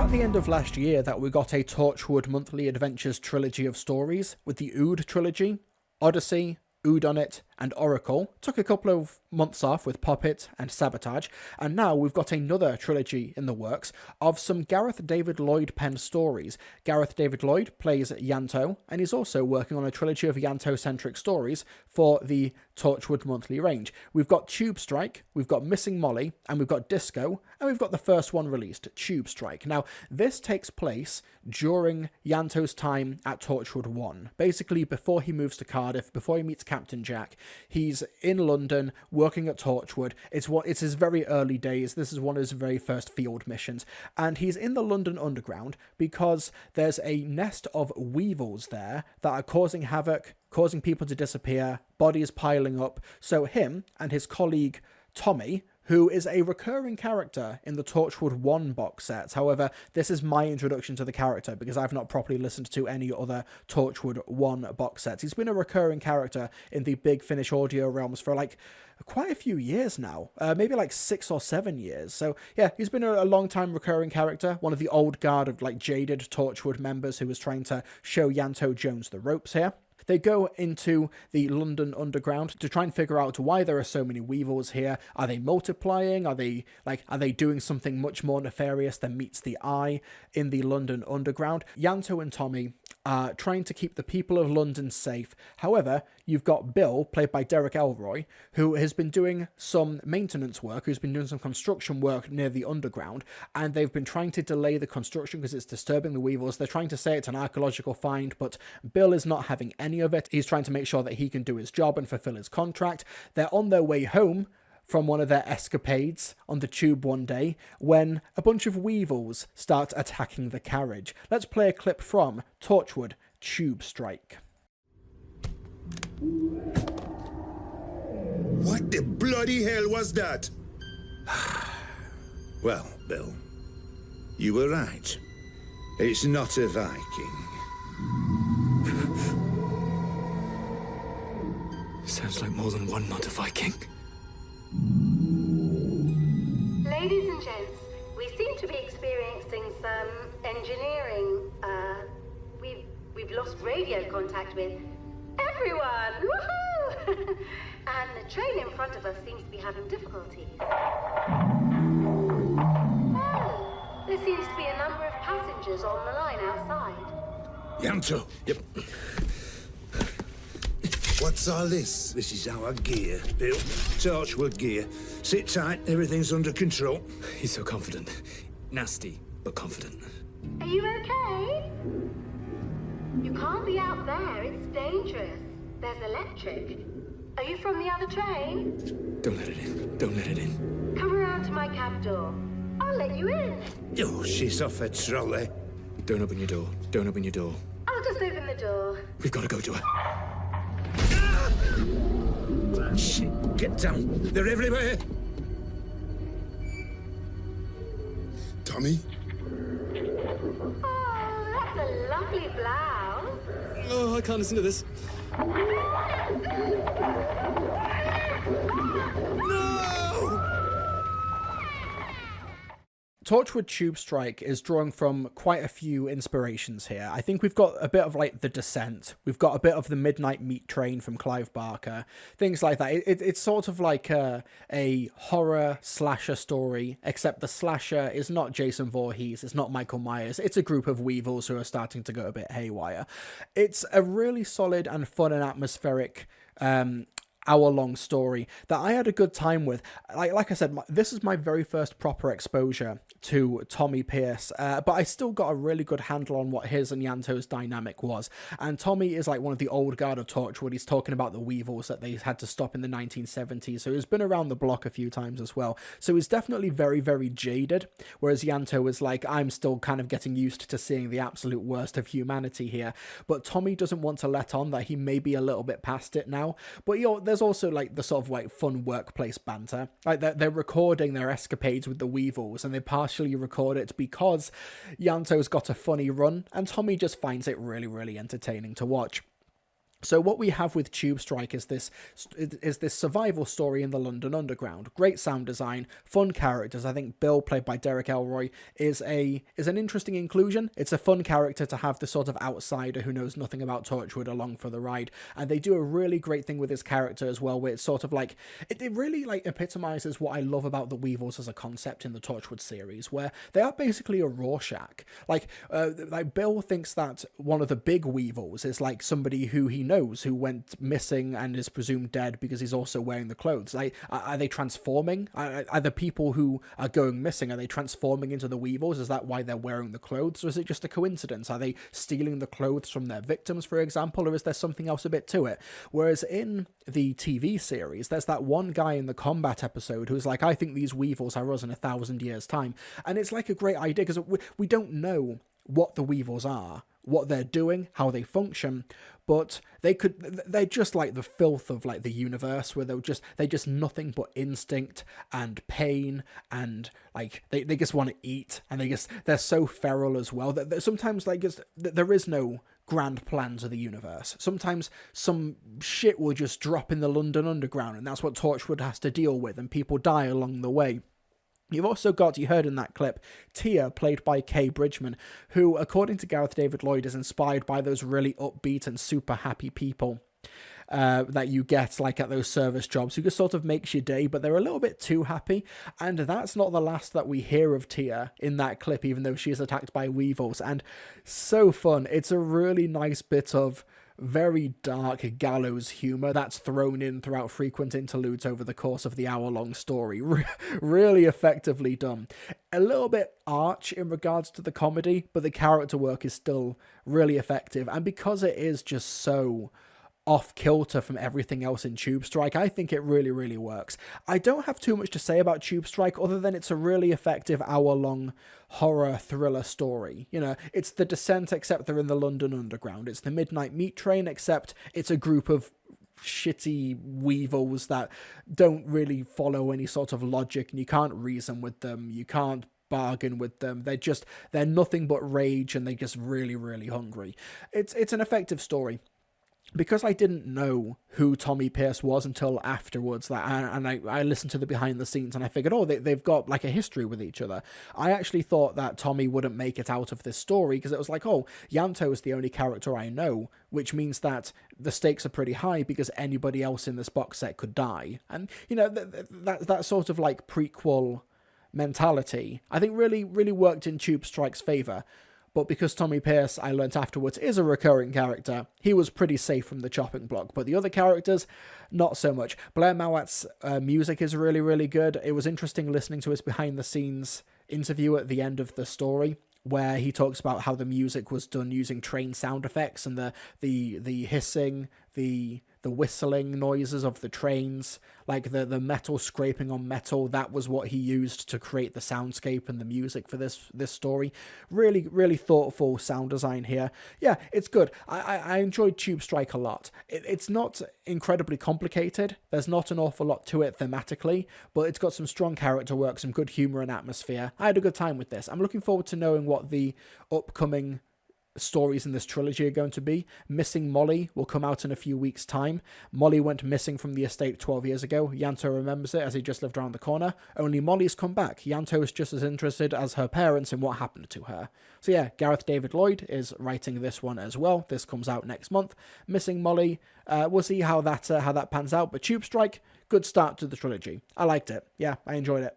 at the end of last year that we got a Torchwood Monthly Adventures trilogy of stories with the Ood trilogy, Odyssey, Ood on It, and Oracle. Took a couple of months off with Puppet and Sabotage, and now we've got another trilogy in the works of some Gareth David Lloyd penned stories. Gareth David Lloyd plays Ianto, and he's also working on a trilogy of Ianto-centric stories for the Torchwood Monthly range. We've got Tube Strike, we've got Missing Molly, and we've got Disco, and we've got the first one released, Tube Strike. Now, this takes place during Ianto's time at Torchwood 1. Basically, before he moves to Cardiff, before he meets Captain Jack, he's in London working at Torchwood. It's his very early days. This is one of his very first field missions, and he's in the London Underground because there's a nest of weevils there that are causing havoc, causing people to disappear, bodies piling up. So him and his colleague Tommy, who is a recurring character in the Torchwood 1 box set. However, this is my introduction to the character because I've not properly listened to any other Torchwood 1 box sets. He's been a recurring character in the Big Finish audio realms for like quite a few years now, maybe like 6 or 7 years. So yeah, he's been a long time recurring character, one of the old guard of like jaded Torchwood members who was trying to show Ianto Jones the ropes here. They go into the London Underground to try and figure out why there are so many weevils here. Are they multiplying? Are they doing something much more nefarious than meets the eye in the London Underground? Ianto and Tommy are trying to keep the people of London safe. However, you've got Bill, played by Derek Elroy, who has been doing some maintenance work, who's been doing some construction work near the Underground, and they've been trying to delay the construction because it's disturbing the weevils. They're trying to say it's an archaeological find, but Bill is not having any of it. He's trying to make sure that he can do his job and fulfill his contract. They're on their way home from one of their escapades on the tube one day when a bunch of weevils start attacking the carriage. Let's play a clip from Torchwood Tube Strike. What the bloody hell was that? Well, Bill, you were right. It's not a Viking. Sounds like more than one, not a Viking. Ladies and gents, we seem to be experiencing some engineering, we've lost radio contact with everyone! Woohoo! And the train in front of us seems to be having difficulty. Oh, there seems to be a number of passengers on the line outside. Ianto! Yep. What's all this? This is our gear, Bill. Torchwood gear. Sit tight, everything's under control. He's so confident. Nasty, but confident. Are you okay? You can't be out there, it's dangerous. There's electric. Are you from the other train? Don't let it in. Don't let it in. Come around to my cab door. I'll let you in. Oh, she's off her trolley. Don't open your door. Don't open your door. I'll just open the door. We've got to go to her. Shit, get down. They're everywhere. Tommy? Oh, that's a lovely blouse. Oh, I can't listen to this. Torchwood Tube Strike is drawing from quite a few inspirations here. I think we've got a bit of like The Descent. We've got a bit of the Midnight Meat Train from Clive Barker. Things like that. It's sort of like a horror slasher story, except the slasher is not Jason Voorhees. It's not Michael Myers. It's a group of weevils who are starting to go a bit haywire. It's a really solid and fun and atmospheric hour-long story that I had a good time with. Like I said, this is my very first proper exposure to Tommy Pierce, but I still got a really good handle on what his and Ianto's dynamic was. And Tommy is like one of the old guard of Torchwood. He's talking about the weevils that they had to stop in the 1970s, so he's been around the block a few times as well. So he's definitely very, very jaded, whereas Ianto is like, I'm still kind of getting used to seeing the absolute worst of humanity here. But Tommy doesn't want to let on that he may be a little bit past it now. But there's also like the sort of like fun workplace banter. Like they're recording their escapades with the weevils, and they partially record it because Ianto's got a funny run, and Tommy just finds it really, really entertaining to watch. So what we have with Tube Strike is this survival story in the London Underground. Great sound design, fun characters. I think Bill, played by Derek Elroy, is an interesting inclusion. It's a fun character to have the sort of outsider who knows nothing about Torchwood along for the ride. And they do a really great thing with his character as well, where it's sort of like it really like epitomizes what I love about the Weevils as a concept in the Torchwood series, where they are basically a Rorschach. Like Bill thinks that one of the big Weevils is like somebody who he knows who went missing and is presumed dead because he's also wearing the clothes. Like, are they transforming? Are the people who are going missing, are they transforming into the Weevils? Is that why they're wearing the clothes? Or is it just a coincidence? Are they stealing the clothes from their victims, for example? Or is there something else a bit to it? Whereas in the TV series, there's that one guy in the combat episode who's like, I think these Weevils are us in 1,000 years' time. And it's like a great idea because we don't know what the Weevils are, what they're doing, how they function, but they're just like the filth of like the universe, where they're just nothing but instinct and pain, and like they just want to eat, and they're so feral as well that sometimes like there is no grand plans of the universe. Sometimes some shit will just drop in the London Underground, and that's what Torchwood has to deal with, and people die along the way. You've also got, you heard in that clip, Tia, played by Kay Bridgman, who, according to Gareth David Lloyd, is inspired by those really upbeat and super happy people that you get like at those service jobs, who just sort of makes your day, but they're a little bit too happy. And that's not the last that we hear of Tia in that clip, even though she is attacked by Weevils. And so fun. It's a really nice bit of very dark gallows humor that's thrown in throughout frequent interludes over the course of the hour-long story. Really effectively done. A little bit arch in regards to the comedy, but the character work is still really effective. And because it is just so off-kilter from everything else in Tube Strike, I think it really, really works. I don't have too much to say about Tube Strike other than it's a really effective hour-long horror thriller story. You know, it's The Descent except they're in the London Underground. It's the Midnight Meat Train except it's a group of shitty Weevils that don't really follow any sort of logic, and you can't reason with them, you can't bargain with them. They're nothing but rage, and they're just really, really hungry. It's an effective story. Because I didn't know who Tommy Pierce was until afterwards, and I listened to the behind the scenes, and I figured, they've got like a history with each other. I actually thought that Tommy wouldn't make it out of this story, because it was like, Ianto is the only character I know, which means that the stakes are pretty high because anybody else in this box set could die. And, you know, that sort of like prequel mentality, I think really, really worked in Tube Strike's favour. But because Tommy Pierce, I learnt afterwards, is a recurring character, he was pretty safe from the chopping block. But the other characters, not so much. Blair Mowat's music is really, really good. It was interesting listening to his behind-the-scenes interview at the end of the story, where he talks about how the music was done using train sound effects, and the hissing, the whistling noises of the trains, like the metal scraping on metal, that was what he used to create the soundscape and the music for this story. Really, really thoughtful sound design here. Yeah, it's good. I enjoyed Tube Strike a lot. It's not incredibly complicated. There's not an awful lot to it thematically, but it's got some strong character work, some good humor and atmosphere. I had a good time with this. I'm looking forward to knowing what the upcoming stories in this trilogy are going to be. Missing Molly will come out in a few weeks' time. Molly went missing from the estate 12 years ago. Ianto remembers it as he just lived around the corner. Only Molly's come back. Ianto is just as interested as her parents in what happened to her. So yeah, Gareth David Lloyd is writing this one as well. This comes out next month. Missing Molly. We'll see how that pans out. But Tube Strike, good start to the trilogy. I liked it. Yeah, I enjoyed it.